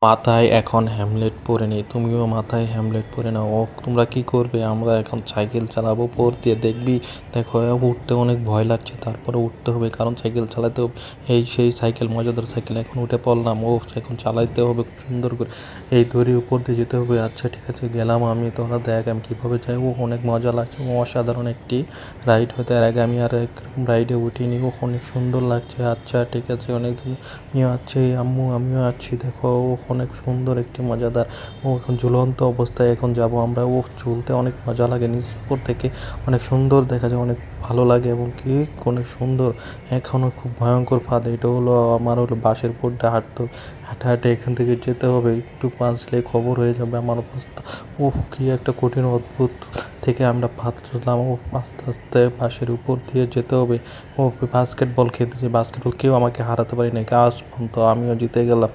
মাথায় এখন হ্যামলেট পরে নিই, তুমিও মাথায় হ্যামলেট পরে নাও। ও তোমরা কি করবে? আমরা এখন সাইকেল চালাবো উপর দিয়ে, দেখবি। দেখো উঠতে অনেক ভয় লাগছে, তারপরে উঠতে হবে কারণ সাইকেল চালাতে হবে। এই সেই সাইকেল, মজাদার সাইকেল, এখন উঠে পড়লাম। ও এখন চালাইতে হবে খুব সুন্দর করে, এই দড়ির উপর দিয়ে যেতে হবে। আচ্ছা ঠিক আছে, গেলাম আমি। তোরা দেখ আমি কীভাবে যাই। ও অনেক মজা লাগছে, অসাধারণ একটি রাইড হতে। এর আগে আমি আর একরকম রাইডে উঠিনি, ও অনেক সুন্দর লাগছে। আচ্ছা ঠিক আছে, অনেক আমিও আছি, আম্মু আমিও আছি। দেখো ও অনেক সুন্দর একটি মজাদার। ও এখন ঝুলন্ত অবস্থায় এখন যাব আমরা। ও ঝুলতে অনেক মজা লাগে, নিচ উপর থেকে অনেক সুন্দর দেখা যায়, অনেক ভালো লাগে এবং কি অনেক সুন্দর। এখনও খুব ভয়ঙ্কর ফাঁদ। এটা হলো আমার বাঁশের উপর দিয়ে হাঁটতে হাঁটে এখান থেকে যেতে হবে। একটু বাঁচলে খবর হয়ে যাবে আমার অবস্থা। ওহ কি একটা কঠিন অদ্ভুত থেকে আমরা বাঁচলাম। ও আস্তে আস্তে বাঁশের উপর দিয়ে যেতে হবে। ও বাস্কেটবল খেলতেছি, বাস্কেটবল কেউ আমাকে হারাতে পারি না, আজ পর্যন্ত আমিও জিতে গেলাম।